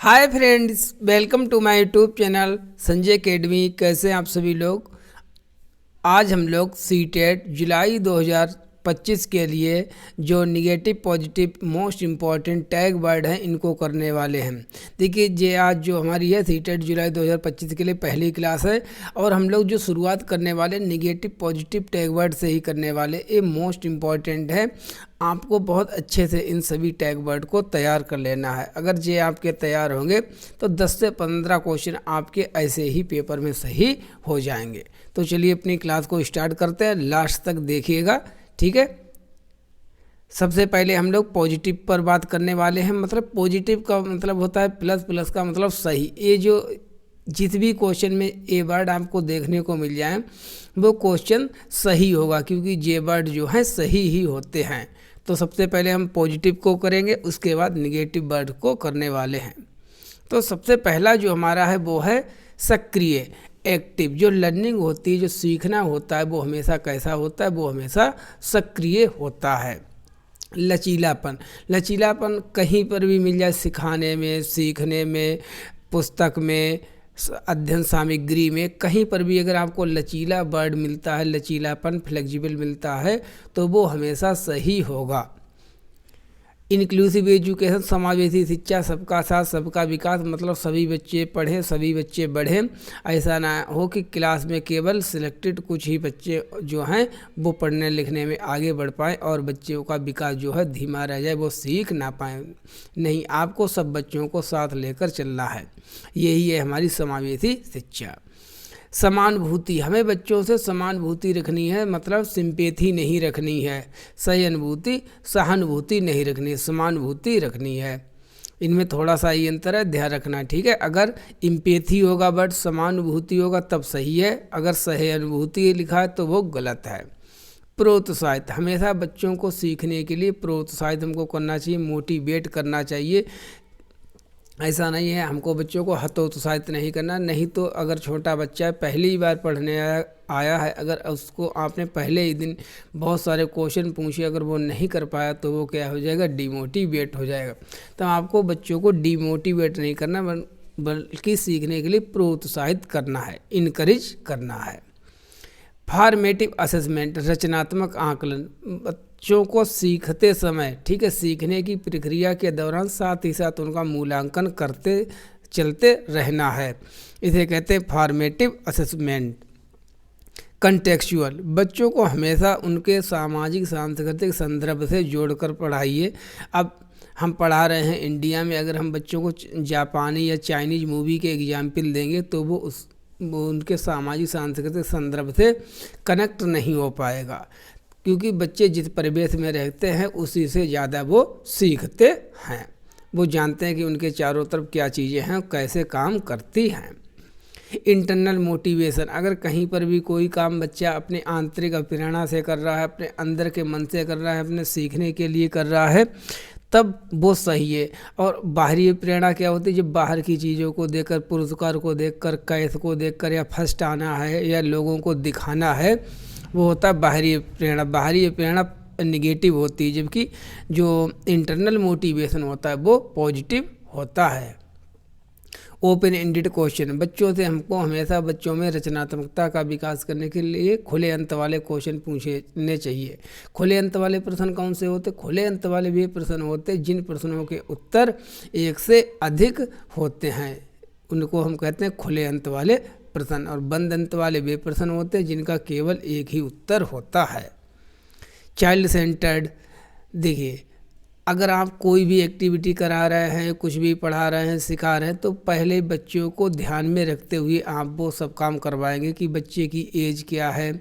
Hi friends, welcome to my YouTube channel Sanjay academy. कैसे हैं आप सभी लोग। आज हम लोग सीटेट जुलाई 2025 के लिए जो negative positive most important tag word हैं इनको करने वाले हैं। देखिए ये आज जो हमारी है सीटेट जुलाई 2025 के लिए पहली क्लास है और हम लोग जो शुरुआत करने वाले निगेटिव पॉजिटिव टैग वर्ड से ही करने वाले। ये मोस्ट इम्पॉर्टेंट है, आपको बहुत अच्छे से इन सभी टैग वर्ड को तैयार कर लेना है। अगर ये आपके तैयार होंगे तो 10 से 15 क्वेश्चन आपके ऐसे ही पेपर में सही हो जाएंगे। तो चलिए अपनी क्लास को स्टार्ट करते हैं, लास्ट तक देखिएगा, ठीक है। सबसे पहले हम लोग पॉजिटिव पर बात करने वाले हैं। मतलब पॉजिटिव का मतलब होता है प्लस, प्लस का मतलब सही। ये जो जिस भी क्वेश्चन में ए वर्ड आपको देखने को मिल जाए वो क्वेश्चन सही होगा, क्योंकि जे वर्ड जो है सही ही होते हैं। तो सबसे पहले हम पॉजिटिव को करेंगे, उसके बाद निगेटिव वर्ड को करने वाले हैं। तो सबसे पहला जो हमारा है वो है सक्रिय, एक्टिव। जो लर्निंग होती है, जो सीखना होता है, वो हमेशा कैसा होता है, वो हमेशा सक्रिय होता है। लचीलापन, लचीलापन कहीं पर भी मिल जाए, सिखाने में, सीखने में, पुस्तक में, अध्ययन सामग्री में, कहीं पर भी अगर आपको लचीला वर्ड मिलता है, लचीलापन, फ्लेक्सिबल मिलता है, तो वो हमेशा सही होगा। इंक्लूसिव एजुकेशन, समावेशी शिक्षा, सबका साथ सबका विकास, मतलब सभी बच्चे पढ़ें, सभी बच्चे बढ़ें। ऐसा ना हो कि क्लास में केवल सिलेक्टेड कुछ ही बच्चे जो हैं वो पढ़ने लिखने में आगे बढ़ पाएँ और बच्चों का विकास जो है धीमा रह जाए, वो सीख ना पाएँ। नहीं, आपको सब बच्चों को साथ लेकर चलना है, यही है हमारी समावेशी शिक्षा। समानुभूति, हमें बच्चों से समानुभूति रखनी है, मतलब सिंपैथी नहीं रखनी है। सहानुभूति, सहानुभूति नहीं रखनी है, समानुभूति रखनी है। इनमें थोड़ा सा ये अंतर है, ध्यान रखना, ठीक है। अगर इम्पैथी होगा बट समानुभूति होगा तब सही है, अगर सहानुभूति लिखा है तो वो गलत है। प्रोत्साहित, हमेशा बच्चों को सीखने के लिए प्रोत्साहित हमको करना चाहिए, मोटिवेट करना चाहिए। ऐसा नहीं है हमको बच्चों को हतोत्साहित नहीं करना। नहीं तो अगर छोटा बच्चा पहली बार पढ़ने आया है, अगर उसको आपने पहले ही दिन बहुत सारे क्वेश्चन पूछे, अगर वो नहीं कर पाया तो वो क्या हो जाएगा, डिमोटिवेट हो जाएगा। तो आपको बच्चों को डिमोटिवेट नहीं करना, बल्कि सीखने के लिए प्रोत्साहित करना है, इनकरेज करना है। फॉर्मेटिव असेसमेंट, रचनात्मक आकलन, बच्चों को सीखते समय, ठीक है, सीखने की प्रक्रिया के दौरान साथ ही साथ उनका मूल्यांकन करते चलते रहना है, इसे कहते हैं फॉर्मेटिव असेसमेंट। कंटेक्चुअल, बच्चों को हमेशा उनके सामाजिक सांस्कृतिक संदर्भ से जोड़कर पढ़ाइए। अब हम पढ़ा रहे हैं इंडिया में, अगर हम बच्चों को जापानी या चाइनीज़ मूवी के एग्जाम्पल देंगे तो वो उनके सामाजिक सांस्कृतिक संदर्भ से कनेक्ट नहीं हो पाएगा, क्योंकि बच्चे जिस परिवेश में रहते हैं उसी से ज़्यादा वो सीखते हैं। वो जानते हैं कि उनके चारों तरफ क्या चीज़ें हैं, कैसे काम करती हैं। इंटरनल मोटिवेशन, अगर कहीं पर भी कोई काम बच्चा अपने आंतरिक प्रेरणा से कर रहा है, अपने अंदर के मन से कर रहा है, अपने सीखने के लिए कर रहा है, तब वो सही है। और बाहरी प्रेरणा क्या होती है, जब बाहर की चीज़ों को देखकर, पुरस्कार को देखकर, कैश को देखकर, या फर्स्ट आना है या लोगों को दिखाना है, वो होता है बाहरी प्रेरणा। बाहरी प्रेरणा निगेटिव होती है, जबकि जो इंटरनल मोटिवेशन होता है वो पॉजिटिव होता है। ओपन एंडेड क्वेश्चन, बच्चों से हमको हमेशा बच्चों में रचनात्मकता का विकास करने के लिए खुले अंत वाले क्वेश्चन पूछने चाहिए। खुले अंत वाले प्रश्न कौन से होते? खुले अंत वाले वे प्रश्न होते जिन प्रश्नों के उत्तर एक से अधिक होते हैं, उनको हम कहते हैं खुले अंत वाले प्रश्न। और बंद अंत वाले वे प्रश्न होते हैं जिनका केवल एक ही उत्तर होता है। चाइल्ड सेंटर्ड, देखिए अगर आप कोई भी एक्टिविटी करा रहे हैं, कुछ भी पढ़ा रहे हैं, सिखा रहे हैं, तो पहले बच्चों को ध्यान में रखते हुए आप वो सब काम करवाएंगे कि बच्चे की एज क्या है,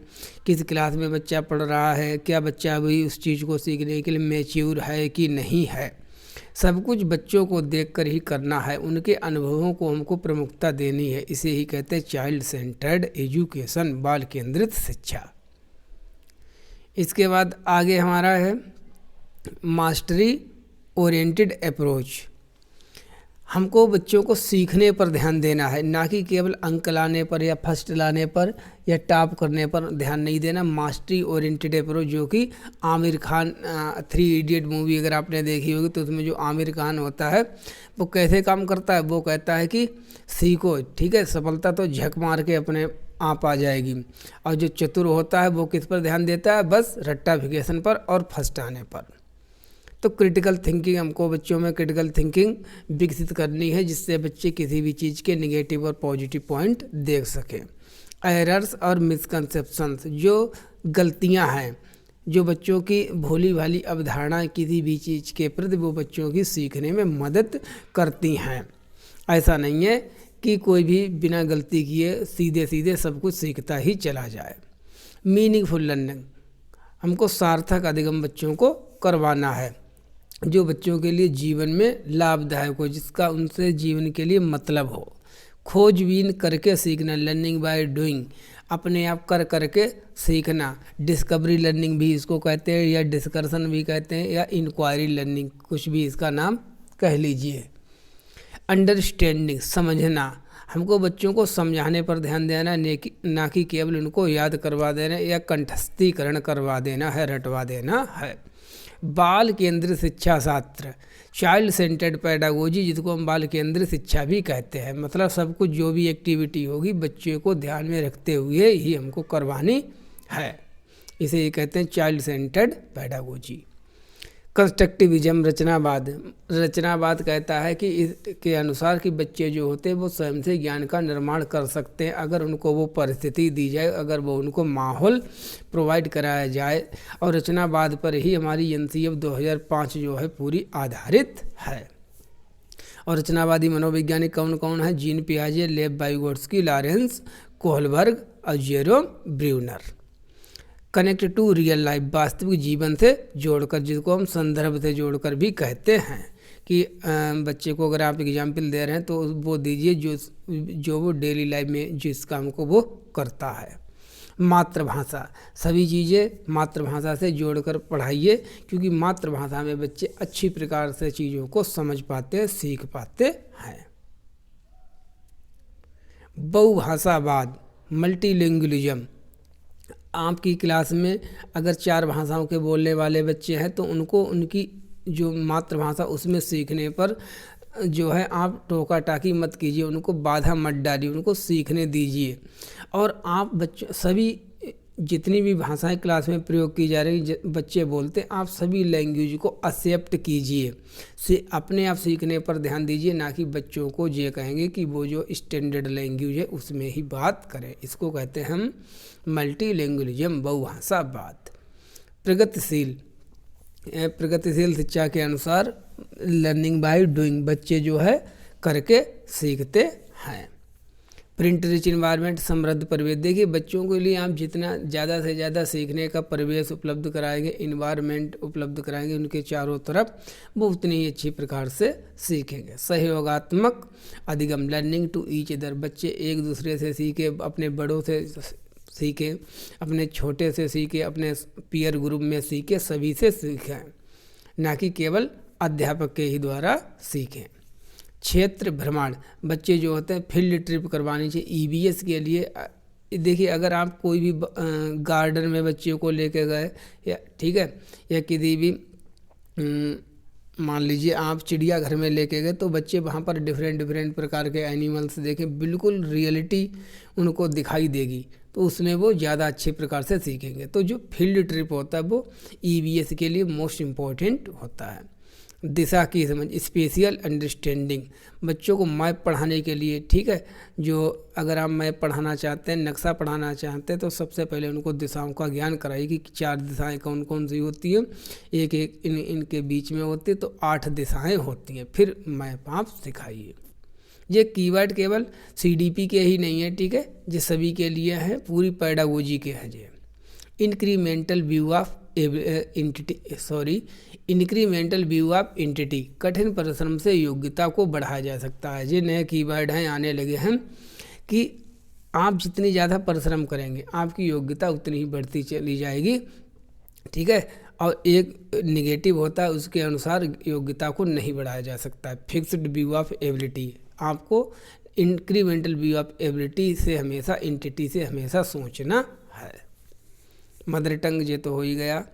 किस क्लास में बच्चा पढ़ रहा है, क्या बच्चा अभी उस चीज़ को सीखने के लिए मैच्योर है कि नहीं है। सब कुछ बच्चों को देखकर ही करना है, उनके अनुभवों को हमको प्रमुखता देनी है। इसे ही कहते हैं चाइल्ड सेंटर्ड एजुकेशन, बाल केंद्रित शिक्षा। इसके बाद आगे हमारा है मास्टरी ओरिएंटेड अप्रोच। हमको बच्चों को सीखने पर ध्यान देना है, ना कि केवल अंक लाने पर या फर्स्ट लाने पर या टॉप करने पर ध्यान नहीं देना। मास्टरी ओरिएंटेड अप्रोच, जो कि आमिर खान 3 इडियट मूवी अगर आपने देखी होगी तो उसमें जो आमिर खान होता है वो कैसे काम करता है, वो कहता है कि सीखो, ठीक है, सफलता तो झक मार के अपने आप आ जाएगी। और जो चतुर होता है वो किस पर ध्यान देता है, बस रट्टाफिकेशन पर और फर्स्ट आने पर। तो क्रिटिकल थिंकिंग, हमको बच्चों में क्रिटिकल थिंकिंग विकसित करनी है, जिससे बच्चे किसी भी चीज़ के निगेटिव और पॉजिटिव पॉइंट देख सकें। एरर्स और मिसकंसेप्शंस, जो गलतियां हैं, जो बच्चों की भोली भाली अवधारणाएं किसी भी चीज़ के प्रति, वो बच्चों की सीखने में मदद करती हैं। ऐसा नहीं है कि कोई भी बिना गलती किए सीधे सीधे सब कुछ सीखता ही चला जाए। मीनिंगफुल लर्निंग, हमको सार्थक अधिगम बच्चों को करवाना है, जो बच्चों के लिए जीवन में लाभदायक हो, जिसका उनसे जीवन के लिए मतलब हो। खोजबीन करके सीखना, लर्निंग बाय डूइंग, अपने आप कर करके सीखना। डिस्कवरी लर्निंग भी इसको कहते हैं, या डिस्कशन भी कहते हैं, या इंक्वायरी लर्निंग, कुछ भी इसका नाम कह लीजिए। अंडरस्टैंडिंग, समझना, हमको बच्चों को समझाने पर ध्यान देना, ना कि केवल उनको याद करवा देना या कंठस्थीकरण करवा देना है, रटवा देना है। बाल केंद्रित शिक्षा शास्त्र, चाइल्ड सेंटर्ड पैडागोजी, जिसको हम बाल केंद्रित शिक्षा भी कहते हैं। मतलब सब कुछ जो भी एक्टिविटी होगी बच्चे को ध्यान में रखते हुए ही हमको करवानी है, इसे ये कहते हैं चाइल्ड सेंटर्ड पैडागोजी। कंस्ट्रक्टिविज्म, रचनावाद कहता है कि इसके अनुसार कि बच्चे जो होते हैं वो स्वयं से ज्ञान का निर्माण कर सकते हैं, अगर उनको वो परिस्थिति दी जाए, अगर वो उनको माहौल प्रोवाइड कराया जाए। और रचनावाद पर ही हमारी एनसीएफ 2005 जो है पूरी आधारित है। और रचनावादी मनोवैज्ञानिक कौन कौन है? जीन पियाजे, लेव वाइगोट्स्की, लॉरेंस कोहलबर्ग और Jerome Bruner. Connect to real life, वास्तविक जीवन से जोड़कर, जिसको हम संदर्भ से जोड़कर भी कहते हैं कि बच्चे को अगर आप एग्जाम्पल दे रहे हैं तो वो दीजिए जो वो डेली लाइफ में जिस काम को वो करता है। मातृभाषा, सभी चीज़ें मातृभाषा से जोड़कर पढ़ाइए, क्योंकि मातृभाषा में बच्चे अच्छी प्रकार से चीज़ों को समझ पाते हैं, सीख पाते हैं। बहुभाषावाद, मल्टीलिंगुअलिज्म, आपकी क्लास में अगर 4 भाषाओं के बोलने वाले बच्चे हैं तो उनको उनकी जो मातृभाषा उसमें सीखने पर जो है आप टोका टाकी मत कीजिए, उनको बाधा मत डालिए, उनको सीखने दीजिए। और आप बच्चे सभी जितनी भी भाषाएं क्लास में प्रयोग की जा रही बच्चे बोलते हैं, आप सभी लैंग्वेज को एक्सेप्ट कीजिए, से अपने आप सीखने पर ध्यान दीजिए, ना कि बच्चों को ये कहेंगे कि वो जो स्टैंडर्ड लैंग्वेज है उसमें ही बात करें। इसको कहते हैं हम मल्टीलिंगुअलिज्म, बहुभाषावाद। प्रगतिशील शिक्षा के अनुसार लर्निंग बाय डूइंग, बच्चे जो है करके सीखते हैं। प्रिंट रिच इन्वायरमेंट, समृद्ध परिवेश, देखिए बच्चों के लिए आप जितना ज़्यादा से ज़्यादा सीखने का परिवेश उपलब्ध कराएंगे, इन्वायरमेंट उपलब्ध कराएंगे उनके चारों तरफ, वो उतनी ही अच्छी प्रकार से सीखेंगे। सहयोगात्मक अधिगम, लर्निंग टू ईच अदर, बच्चे एक दूसरे से सीखे, अपने बड़ों से सीखे, अपने छोटे से सीखे, अपने पीयर ग्रुप में सीखे, सभी से सीखें, ना कि केवल अध्यापक के ही द्वारा सीखें। क्षेत्र भ्रमण, बच्चे जो होते हैं फील्ड ट्रिप करवानी चाहिए। ईवीएस के लिए देखिए, अगर आप कोई भी गार्डन में बच्चों को लेके गए, या ठीक है, या किसी भी मान लीजिए आप चिड़ियाघर में लेके गए, तो बच्चे वहाँ पर डिफरेंट प्रकार के एनिमल्स देखें, बिल्कुल रियलिटी उनको दिखाई देगी, तो उसमें वो ज़्यादा अच्छे प्रकार से सीखेंगे। तो जो फील्ड ट्रिप होता है वो ईवीएस के लिए मोस्ट इम्पॉर्टेंट होता है। दिशा की समझ, स्पेशियल अंडरस्टैंडिंग, बच्चों को मैप पढ़ाने के लिए, ठीक है, जो अगर आप मैप पढ़ाना चाहते हैं, नक्शा पढ़ाना चाहते हैं, तो सबसे पहले उनको दिशाओं का ज्ञान कराइए कि 4 दिशाएं कौन कौन सी होती हैं, एक एक इनके बीच में होती है, तो 8 दिशाएं होती हैं, फिर मैप आप सिखाइए। ये कीवर्ड केवल सीडीपी के ही नहीं है, ठीक है, ये सभी के लिए है, पूरी पैडागोजी के हैं। ये incremental view of incremental view of entity, कठिन परिश्रम से योग्यता को बढ़ाया जा सकता है। ये नए कीवर्ड हैं, आने लगे हैं कि आप जितनी ज़्यादा परिश्रम करेंगे आपकी योग्यता उतनी ही बढ़ती चली जाएगी, ठीक है। और एक निगेटिव होता है, उसके अनुसार योग्यता को नहीं बढ़ाया जा सकता है। फिक्स्ड व्यू ऑफ एबिलिटी, आपको इंक्रीमेंटल व्यू ऑफ एबिलिटी से हमेशा, एंटिटी से हमेशा सोचना है। मदर टंग ये तो हो ही गया।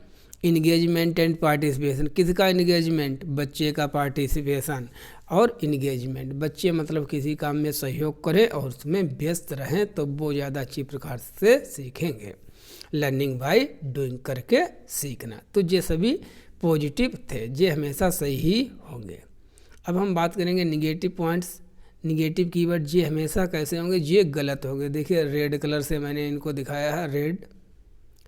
इंगेजमेंट एंड पार्टिसिपेशन, किसका इंगेजमेंट? बच्चे का पार्टिसिपेशन और इंगेजमेंट। बच्चे मतलब किसी काम में सहयोग करें और उसमें व्यस्त रहें तो वो ज़्यादा अच्छी प्रकार से सीखेंगे। लर्निंग बाय डूइंग, करके सीखना। तो ये सभी पॉजिटिव थे, ये हमेशा सही ही होंगे। अब हम बात करेंगे निगेटिव पॉइंट्स। निगेटिव कीवर्ड ये हमेशा कैसे होंगे? ये गलत होंगे। देखिए रेड कलर से मैंने इनको दिखाया है, रेड,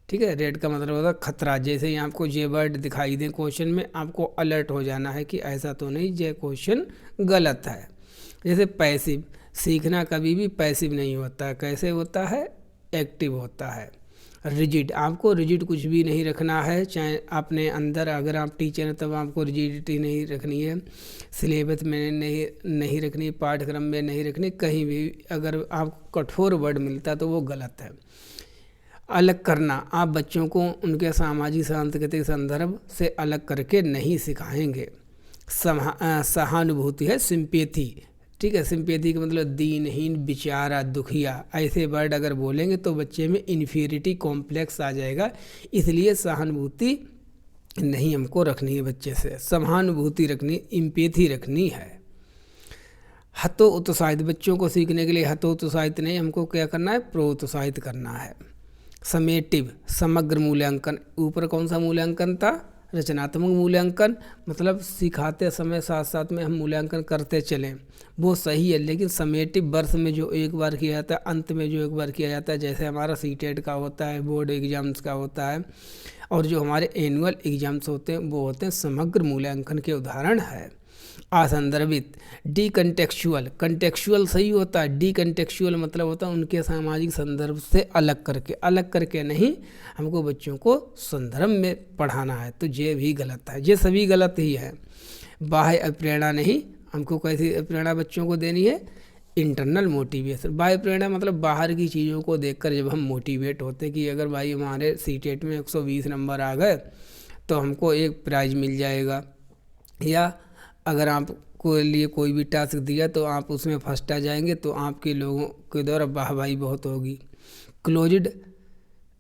ठीक है। रेड का मतलब होता है खतरा। जैसे ही आपको ये वर्ड दिखाई दे क्वेश्चन में, आपको अलर्ट हो जाना है कि ऐसा तो नहीं, ये क्वेश्चन गलत है। जैसे पैसिव, सीखना कभी भी पैसिव नहीं होता है। कैसे होता है? एक्टिव होता है। रिजिड, आपको रिजिड कुछ भी नहीं रखना है, चाहे अपने अंदर, अगर आप टीचर हैं तब आपको रिजिडिटी नहीं रखनी है, सिलेबस में नहीं रखनी, पाठ्यक्रम में नहीं रखनी, कहीं भी अगर आपको कठोर वर्ड मिलता तो वो गलत है। अलग करना, आप बच्चों को उनके सामाजिक सांस्कृतिक संदर्भ से अलग करके नहीं सिखाएंगे। सहानुभूति है सिंपैथी, ठीक है। सिंपैथी का मतलब दीनहीन, बेचारा, दुखिया, ऐसे वर्ड अगर बोलेंगे तो बच्चे में इन्फीरियरिटी कॉम्प्लेक्स आ जाएगा। इसलिए सहानुभूति नहीं हमको रखनी है बच्चे से, सहानुभूति रखनी, एम्पैथी रखनी है। हतोत्साहित, बच्चों को सीखने के लिए हतोत्साहित नहीं, हमको क्या करना है? प्रोत्साहित करना है। समेटिव, समग्र मूल्यांकन, ऊपर कौन सा मूल्यांकन था? रचनात्मक मूल्यांकन, मतलब सिखाते समय साथ साथ में हम मूल्यांकन करते चलें, वो सही है। लेकिन समेटिव वर्ष में जो एक बार किया जाता है, अंत में जो एक बार किया जाता है, जैसे हमारा सीटेट का होता है, बोर्ड एग्जाम्स का होता है, और जो हमारे एनुअल एग्जाम्स होते हैं वो होते हैं समग्र मूल्यांकन के उदाहरण है। असंदर्भित, डीकंटेक्चुअल, कंटेक्चुअल सही होता है, डीकंटेक्चुअल मतलब होता है उनके सामाजिक संदर्भ से अलग करके नहीं, हमको बच्चों को संदर्भ में पढ़ाना है, तो ये भी गलत है। ये सभी गलत ही है। बाह्य प्रेरणा नहीं, हमको कैसी प्रेरणा बच्चों को देनी है? Internal motivation. बाह्य प्रेरणा मतलब बाहर की चीज़ों को देखकर जब हम मोटिवेट होते हैं कि अगर भाई हमारे सीटेट में 120 नंबर आ गए तो हमको एक प्राइज़ मिल जाएगा, या अगर आपको लिए कोई भी टास्क दिया तो आप उसमें फर्स्ट आ जाएंगे तो आपके लोगों के द्वारा वाहवाही बहुत होगी। क्लोज्ड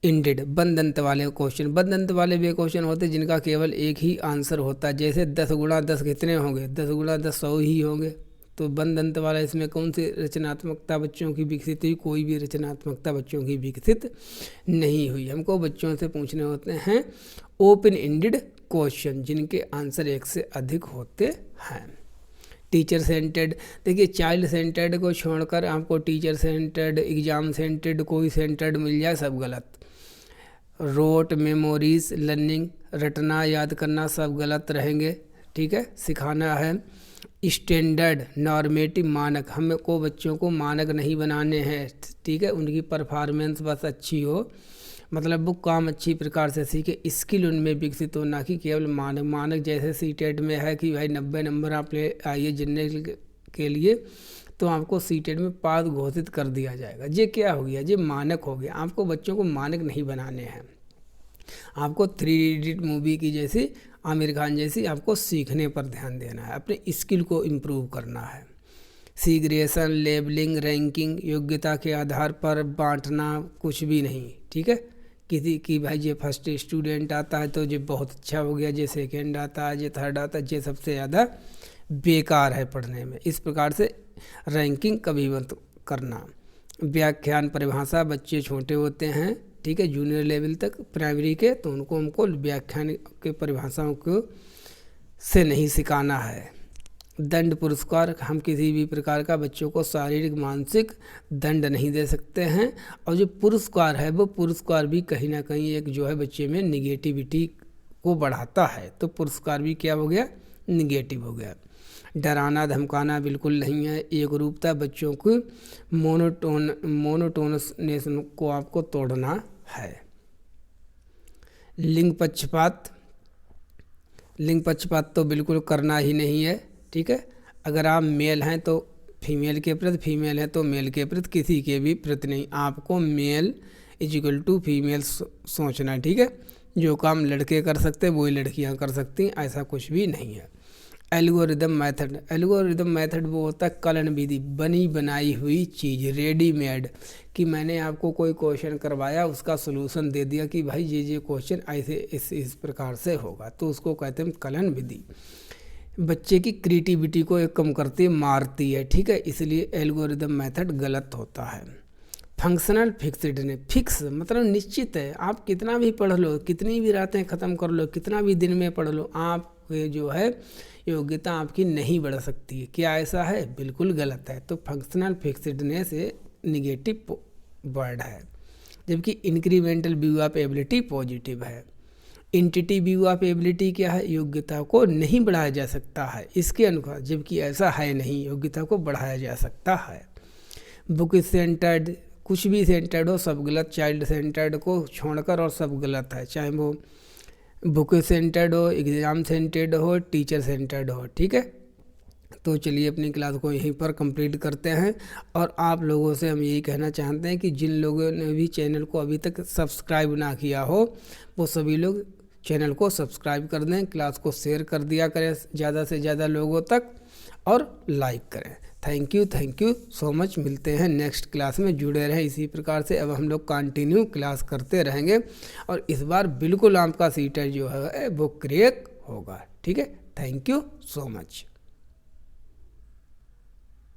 इंडेड, बंद अंत वाले क्वेश्चन, बंद अंत वाले वे क्वेश्चन होते हैं जिनका केवल एक ही आंसर होता है। जैसे 10 गुणा 10 कितने होंगे? 10 गुणा 10 100 ही होंगे। तो बंद अंत वाला, इसमें कौन सी रचनात्मकता बच्चों की विकसित हुई? कोई भी रचनात्मकता बच्चों की विकसित नहीं हुई। हमको बच्चों से पूछने होते हैं ओपन एंडेड क्वेश्चन जिनके आंसर एक से अधिक होते हैं। टीचर सेंटर्ड, देखिए चाइल्ड सेंटर्ड को छोड़कर आपको टीचर सेंटर्ड, एग्जाम सेंटर्ड, कोई सेंटर्ड मिल जाए, सब गलत। रोट, मेमोरीज, लर्निंग, रटना, याद करना, सब गलत रहेंगे, ठीक है। सिखाना है। स्टैंडर्ड, नॉर्मेटिव, मानक, हमको बच्चों को मानक नहीं बनाने हैं, ठीक है। उनकी परफॉर्मेंस बस अच्छी हो, मतलब वो काम अच्छी प्रकार से सीखे, स्किल उनमें विकसित हो, ना कि केवल मानक। मानक जैसे सीटेट में है कि भाई 90 नंबर आप ले आइए जनरल के लिए तो आपको सीटेट में पास घोषित कर दिया जाएगा। ये क्या हो गया? ये मानक हो गया। आपको बच्चों को मानक नहीं बनाने हैं, आपको 3 इडियट मूवी की जैसी, आमिर खान जैसी आपको सीखने पर ध्यान देना है, अपने स्किल को इम्प्रूव करना है। सीग्रेशन, लेबलिंग, रैंकिंग, योग्यता के आधार पर बांटना कुछ भी नहीं, ठीक है। किसी की भाई ये फर्स्ट स्टूडेंट आता है तो ये बहुत अच्छा हो गया, ये सेकंड आता है, ये थर्ड आता है, ये सबसे ज़्यादा बेकार है पढ़ने में। इस प्रकार से रैंकिंग कभी मत करना। व्याख्यान, परिभाषा, बच्चे छोटे होते हैं, ठीक है, जूनियर लेवल तक प्राइमरी के, तो हमको व्याख्यान के परिभाषाओं को से नहीं सिखाना है। दंड, पुरस्कार, हम किसी भी प्रकार का बच्चों को शारीरिक मानसिक दंड नहीं दे सकते हैं। और जो पुरस्कार है वो पुरस्कार भी कहीं ना कहीं एक जो है बच्चे में निगेटिविटी को बढ़ाता है, तो पुरस्कार भी क्या हो गया? निगेटिव हो गया। डराना, धमकाना बिल्कुल नहीं है। एक रूपता, बच्चों को मोनोटोनसनेस को आपको तोड़ना है। लिंग पक्षपात, लिंग पक्षपात तो बिल्कुल करना ही नहीं है, ठीक है। अगर आप मेल हैं तो फीमेल के प्रति, फीमेल है तो मेल के प्रति, किसी के भी प्रति नहीं। आपको male is equal to female सोचना है, ठीक है। जो काम लड़के कर सकते हैं वही लड़कियां कर सकती हैं, ऐसा कुछ भी नहीं है। एल्गोरिदम मेथड, एल्गोरिदम मेथड वो होता है कलन विधि, बनी बनाई हुई चीज़, रेडीमेड, कि मैंने आपको कोई क्वेश्चन करवाया, उसका सोल्यूशन दे दिया कि भाई ये क्वेश्चन ऐसे इस प्रकार से होगा, तो उसको कहते हैं कलन विधि। बच्चे की क्रिएटिविटी को एक कम करती है, मारती है, ठीक है, इसलिए एल्गोरिदम मेथड गलत होता है। फंक्शनल फिक्स्ड ने, फिक्स मतलब निश्चित है, आप कितना भी पढ़ लो, कितनी भी रातें ख़त्म कर लो, कितना भी दिन में पढ़ लो, आप जो है योग्यता आपकी नहीं बढ़ सकती है। क्या ऐसा है? बिल्कुल गलत है। तो फंक्शनल फिक्स्डनेस निगेटिव वर्ड है, जबकि incremental view of ability positive है। इंटिटी व्यू ऑफ एबिलिटी क्या है? योग्यता को नहीं बढ़ाया जा सकता है इसके अनुसार, जबकि ऐसा है नहीं, योग्यता को बढ़ाया जा सकता है। बुक सेंटर्ड, कुछ भी सेंटर्ड हो सब गलत, चाइल्ड सेंटर्ड को छोड़कर और सब गलत है, चाहे वो बुक सेंटर्ड हो, एग्ज़ाम सेंटर्ड हो, टीचर सेंटर्ड हो, ठीक है। तो चलिए अपनी क्लास को यहीं पर कंप्लीट करते हैं, और आप लोगों से हम यही कहना चाहते हैं कि जिन लोगों ने भी चैनल को अभी तक सब्सक्राइब ना किया हो वो सभी लोग चैनल को सब्सक्राइब कर दें, क्लास को शेयर कर दिया करें ज़्यादा से ज़्यादा लोगों तक, और लाइक करें। Thank you so much. मिलते हैं नेक्स्ट क्लास में, जुड़े रहें इसी प्रकार से। अब हम लोग कंटिन्यू क्लास करते रहेंगे, और इस बार बिल्कुल आपका सीटेट जो है वो क्रैक होगा, ठीक है। Thank you so much.